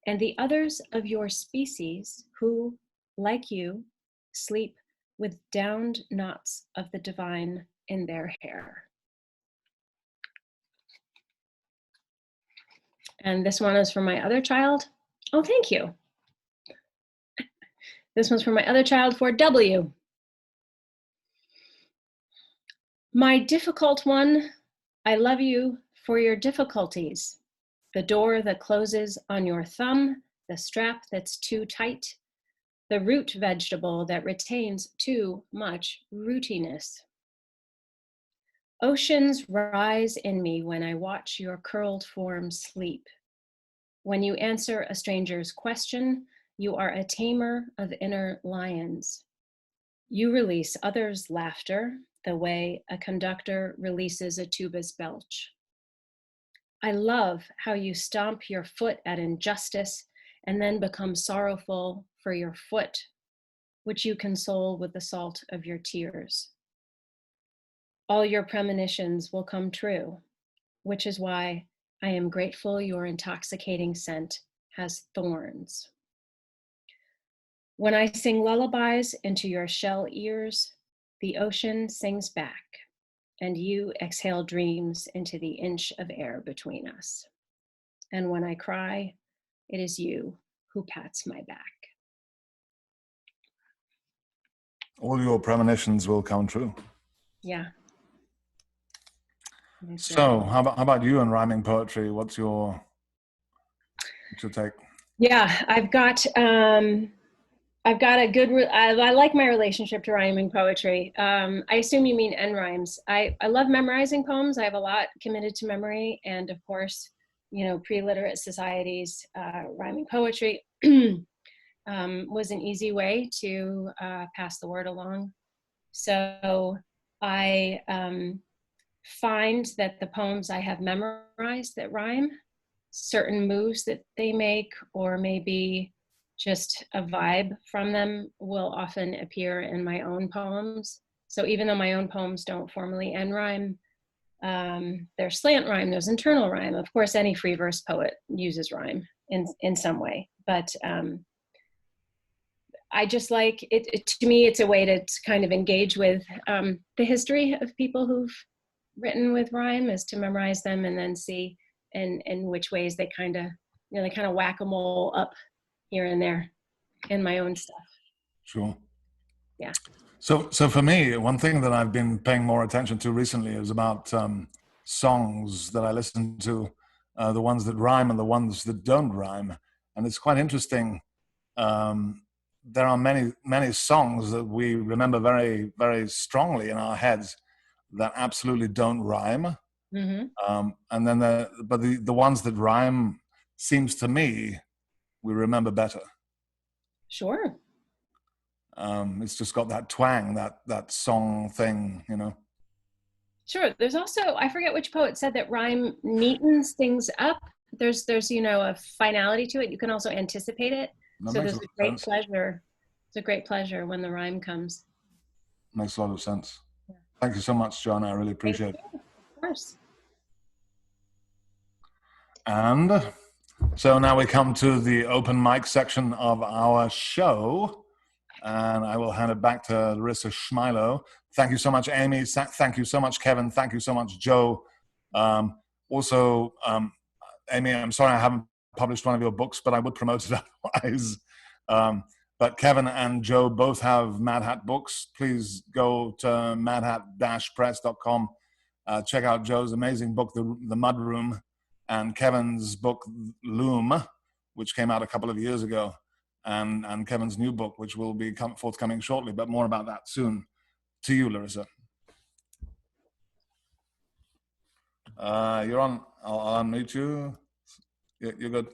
C: and the others of your species who, like you, sleep with downed knots of the divine in their hair. And this one is for my other child. Oh, thank you. This one's for my other child, for W. My difficult one, I love you for your difficulties. The door that closes on your thumb, the strap that's too tight, the root vegetable that retains too much rootiness. Oceans rise in me when I watch your curled form sleep. When you answer a stranger's question, you are a tamer of inner lions. You release others' laughter the way a conductor releases a tuba's belch. I love how you stomp your foot at injustice and then become sorrowful for your foot, which you console with the salt of your tears. All your premonitions will come true, which is why I am grateful your intoxicating scent has thorns. When I sing lullabies into your shell ears, the ocean sings back, and you exhale dreams into the inch of air between us. And when I cry, it is you who pats my back.
B: All your premonitions will come true.
C: Yeah.
B: So, how about you in rhyming poetry? What's your take?
C: Yeah, I've got a good. I like my relationship to rhyming poetry. I assume you mean end rhymes. I love memorizing poems. I have a lot committed to memory, and of course, you know, pre-literate societies, rhyming poetry was an easy way to pass the word along. So I find that the poems I have memorized that rhyme, certain moves that they make, or maybe just a vibe from them will often appear in my own poems. So even though my own poems don't formally end rhyme, there's slant rhyme, there's internal rhyme. Of course, any free verse poet uses rhyme in some way, but I just like it. To me, it's a way to kind of engage with the history of people who've written with rhyme, is to memorize them and then see in which ways they kind of, they kind of whack-a-mole up here and there in my own stuff.
B: Sure.
C: Yeah.
B: So for me, one thing that I've been paying more attention to recently is about songs that I listen to, the ones that rhyme and the ones that don't rhyme. And it's quite interesting. There are many songs that we remember very, very strongly in our heads that absolutely don't rhyme.
C: Mm-hmm.
B: And then the ones that rhyme, seems to me, we remember better.
C: Sure.
B: It's just got that twang, that song thing,
C: Sure. There's also, I forget which poet said that rhyme neatens things up. There's a finality to it. You can also anticipate it.
B: That
C: So
B: makes
C: there's
B: a
C: a
B: lot of
C: great
B: sense.
C: pleasure. It's a great pleasure when the rhyme comes.
B: Makes a lot of sense.
C: Yeah.
B: Thank you so much, Joanna. I really appreciate it.
C: Of course.
B: And so now we come to the open mic section of our show. And I will hand it back to Larissa Schmilo. Thank you so much, Amy. Thank you so much, Kevin. Thank you so much, Joe. Also, Amy, I'm sorry I haven't published one of your books, but I would promote it otherwise. But Kevin and Joe both have Mad Hat books. Please go to madhat-press.com. Check out Joe's amazing book, The Mud Room, and Kevin's book, Loom, which came out a couple of years ago, and Kevin's new book, which will be forthcoming shortly, but more about that soon. To you, Larissa. You're on. I'll unmute you. You're good.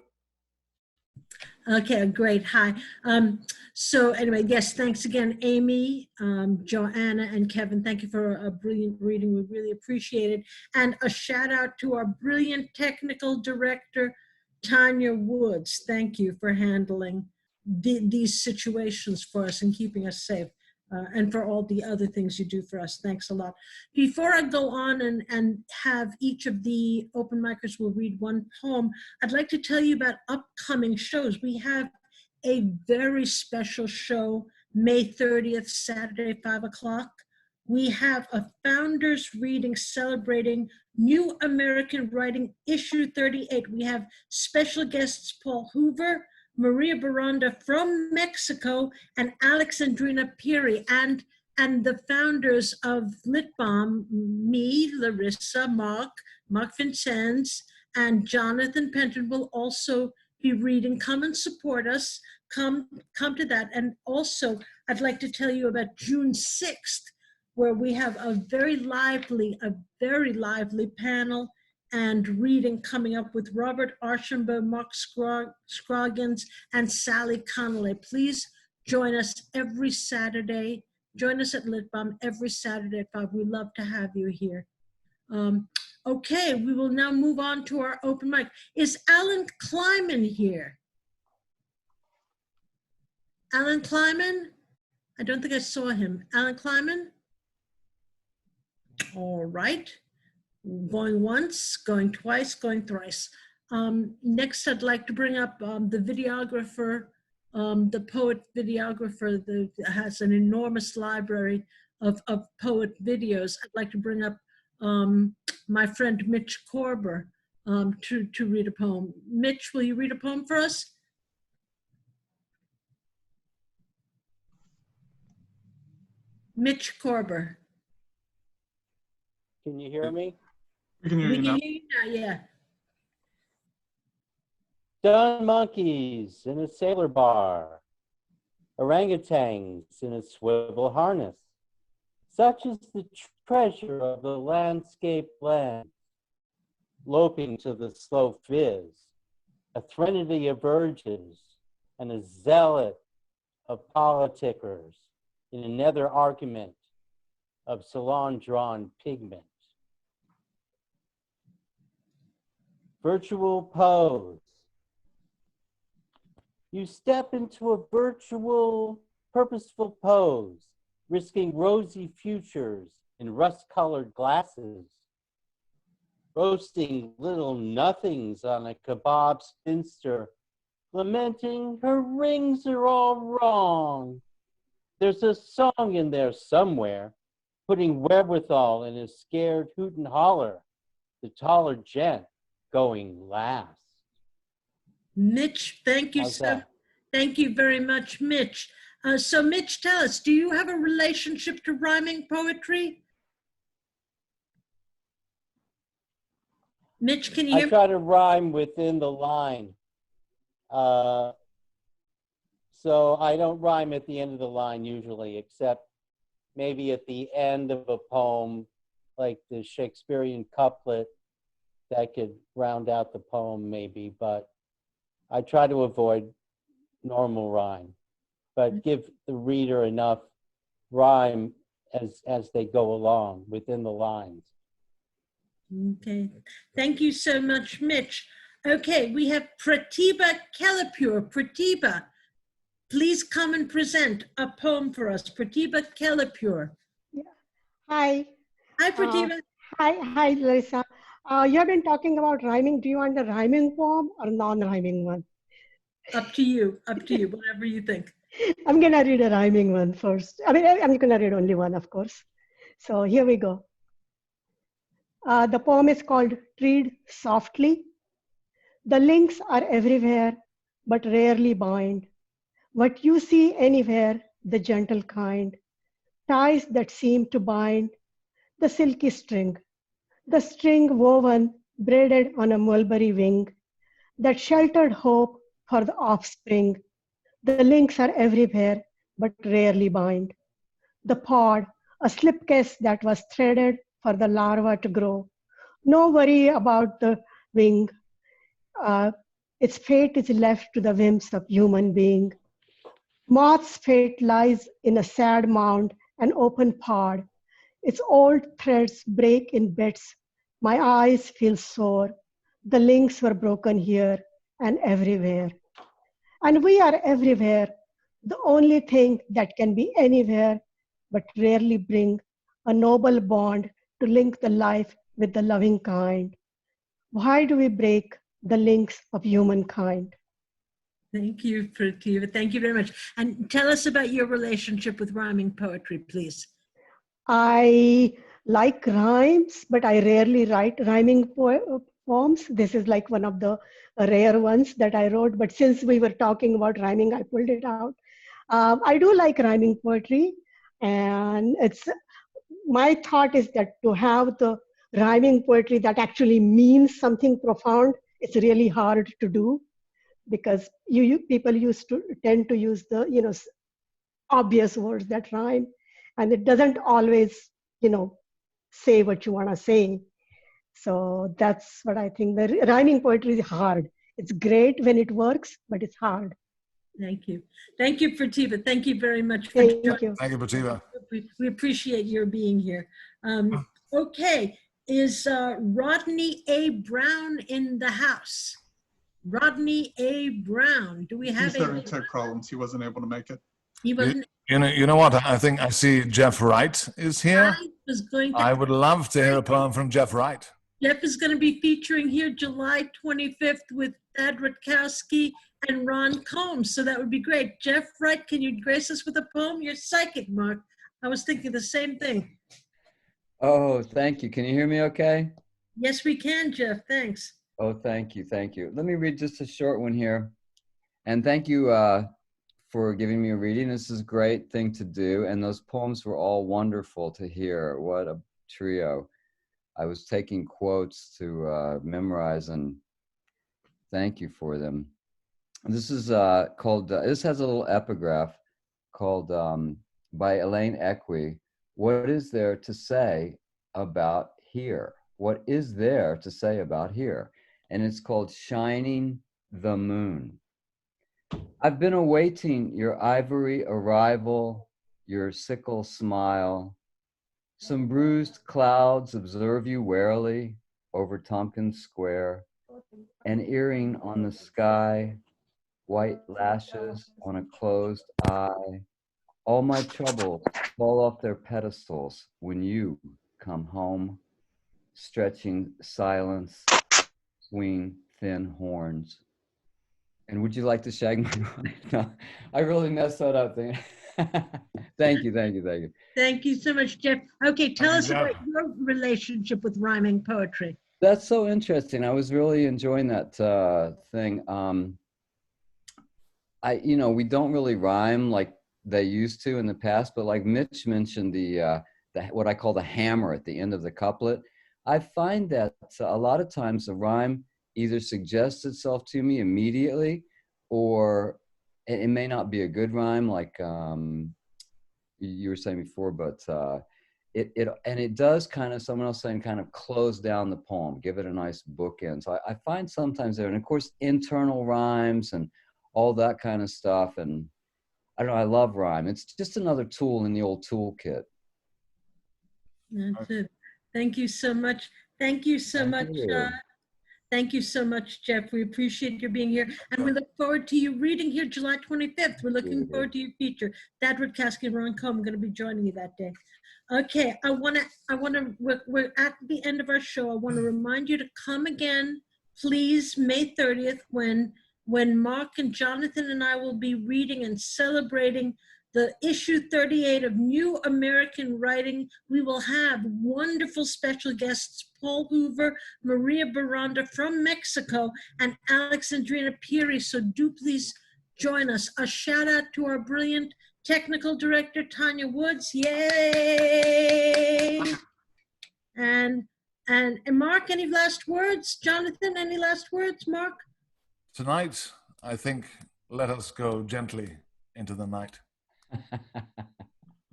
D: Okay, great. Hi. So anyway, yes, thanks again, Amy, Joanna, and Kevin. Thank you for a brilliant reading. We really appreciate it. And a shout out to our brilliant technical director, Tanya Woods. Thank you for handling these situations for us and keeping us safe. And for all the other things you do for us. Thanks a lot. Before I go on and have each of the open micers will read one poem, I'd like to tell you about upcoming shows. We have a very special show, May 30th, Saturday, 5 o'clock. We have a founders reading celebrating New American Writing, issue 38. We have special guests Paul Hoover, Maria Baranda from Mexico, and Alexandrina Piri, and the founders of Lit Balm, me, Larissa, Mark Vincennes, and Jonathan Penton will also be reading. Come and support us. Come to that. And also, I'd like to tell you about June 6th, where we have a very lively panel and reading coming up with Robert Archambault, Mark Scroggins, and Sally Connolly. Please join us every Saturday. Join us at Lit Balm every Saturday at 5. We'd love to have you here. Okay, we will now move on to our open mic. Is Alan Kleiman here? Alan Kleiman? I don't think I saw him. Alan Kleiman? All right. Going once, going twice, going thrice. Next, I'd like to bring up the videographer, the poet videographer that has an enormous library of poet videos. I'd like to bring up my friend Mitch Korber to read a poem. Mitch, will you read a poem for us? Mitch Korber.
J: Can you hear me?
A: We can hear you now.
D: Yeah.
J: Dun monkeys in a sailor bar, orangutans in a swivel harness. Such is the treasure of the landscape land, loping to the slow fizz, a threnody of virgins and a zealot of politickers in another argument of salon-drawn pigment. Virtual pose. You step into a virtual, purposeful pose, risking rosy futures in rust-colored glasses, roasting little nothings on a kebab spinster, lamenting her rings are all wrong. There's a song in there somewhere, putting wherewithal in a scared hoot and holler, the taller gent going last.
D: Mitch, thank you thank you very much, Mitch. So Mitch, tell us, do you have a relationship to rhyming poetry? Mitch, can you hear
J: I
D: me?
J: try to rhyme within the line. So I don't rhyme at the end of the line usually, except maybe at the end of a poem, like the Shakespearean couplet that could round out the poem maybe, but I try to avoid normal rhyme, but give the reader enough rhyme as they go along within the lines.
D: Okay, thank you so much, Mitch. Okay, we have Pratibha Kalapur. Pratibha, please come and present a poem for us. Pratibha Kalapur.
K: Yeah. Hi.
D: Hi, Pratibha.
K: Hi, Larissa. You have been talking about rhyming. Do you want a rhyming poem or non-rhyming one?
D: Up to you, whatever you think.
K: I'm gonna read a rhyming one first. I mean, I'm gonna read only one, of course. So here we go. The poem is called Tread Softly. The links are everywhere, but rarely bind. What you see anywhere, the gentle kind. Ties that seem to bind the silky string. The string woven, braided on a mulberry wing, that sheltered hope for the offspring. The links are everywhere, but rarely bind. The pod, a slipcase that was threaded for the larva to grow. No worry about the wing. Its fate is left to the whims of human being. Moth's fate lies in a sad mound, an open pod. Its old threads break in bits. My eyes feel sore. The links were broken here and everywhere. And we are everywhere. The only thing that can be anywhere, but rarely bring a noble bond to link the life with the loving kind. Why do we break the links of humankind?
D: Thank you, Pratibha. Thank you very much. And tell us about your relationship with rhyming poetry, please.
K: I like rhymes, but I rarely write rhyming poems. This is like one of the rare ones that I wrote, but since we were talking about rhyming, I pulled it out. I do like rhyming poetry, and my thought is that to have the rhyming poetry that actually means something profound, it's really hard to do, because people tend to use the obvious words that rhyme, and it doesn't always say what you want to say. So that's what I think. The rhyming poetry is hard. It's great when it works, but it's hard.
D: Thank you. Thank you, Pratibha. Thank you very much for
K: Thank
D: joining.
K: you.
B: Thank you, Pratibha.
D: We appreciate your being here. Okay, is Rodney A. Brown in the house? Rodney A. Brown, do we have
A: He's having tech problems. He wasn't able to make it.
D: He wasn't.
B: You know what? I think I see Jeff Wright is here.
D: I was going to.
B: I would love to hear a poem from Jeff Wright.
D: Jeff is going to be featuring here July 25th with Thad Rutkowski and Ron Combs, so that would be great. Jeff Wright, can you grace us with a poem? You're psychic, Mark. I was thinking the same thing.
L: Oh, thank you. Can you hear me okay?
D: Yes, we can, Jeff. Thanks.
L: Oh, thank you. Thank you. Let me read just a short one here. And thank you for giving me a reading. This is a great thing to do. And those poems were all wonderful to hear. What a trio. I was taking quotes to memorize, and thank you for them. This is called, this has a little epigraph called by Elaine Equi. What is there to say about here? What is there to say about here? And it's called Shining the Moon. I've been awaiting your ivory arrival, your sickle smile. Some bruised clouds observe you warily over Tompkins Square, an earring on the sky, white lashes on a closed eye. All my troubles fall off their pedestals when you come home, stretching silence between thin horns. And would you like to shag my wife? No, I really messed that up. Thank you, thank you, thank you.
D: Thank you so much, Jeff. Okay, tell
B: Thank
D: us
B: you, Jeff.
D: about your relationship with rhyming poetry.
L: That's so interesting. I was really enjoying that thing. We don't really rhyme like they used to in the past, but like Mitch mentioned the what I call the hammer at the end of the couplet. I find that a lot of times the rhyme either suggests itself to me immediately, or it may not be a good rhyme, like you were saying before, but it does kind of, someone else saying, kind of close down the poem, give it a nice bookend. So I find sometimes there, and of course internal rhymes and all that kind of stuff, and I don't know, I love rhyme. It's just another tool in the old toolkit.
D: That's it. Thank you so much. Thank you so much. Thank you so much, Jeff. We appreciate your being here. And we look forward to you reading here July 25th. We're looking forward to your feature. Thaddeus Caskey and Ron Combs are going to be joining you that day. Okay, we're at the end of our show. I want to remind you to come again, please, May 30th, when Mark and Jonathan and I will be reading and celebrating the issue 38 of New American Writing. We will have wonderful special guests, Paul Hoover, Maria Baranda from Mexico, and Alexandrina Piri. So do please join us. A shout out to our brilliant technical director, Tanya Woods. Yay! And Mark, any last words? Jonathan, any last words? Mark?
B: Tonight, I think, let us go gently into the night.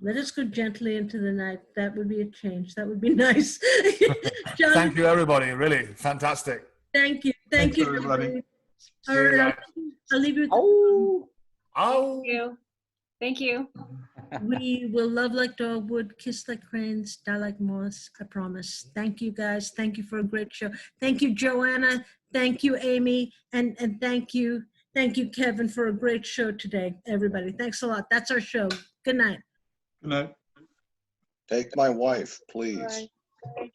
D: Let us go gently into the night. That would be a change. That would be nice.
B: Thank you, everybody. Really fantastic.
D: Thank you. Thank you,
A: everybody.
D: All right, I'll leave you with
C: Thank you. Thank you.
D: We will love like dogwood, kiss like cranes, die like moss, I promise. Thank you, guys. Thank you for a great show. Thank you, Joanna. Thank you, Amy. And thank you, Kevin, for a great show today, everybody. Thanks a lot. That's our show. Good night.
A: Good night.
M: Take my wife, please.
C: Bye.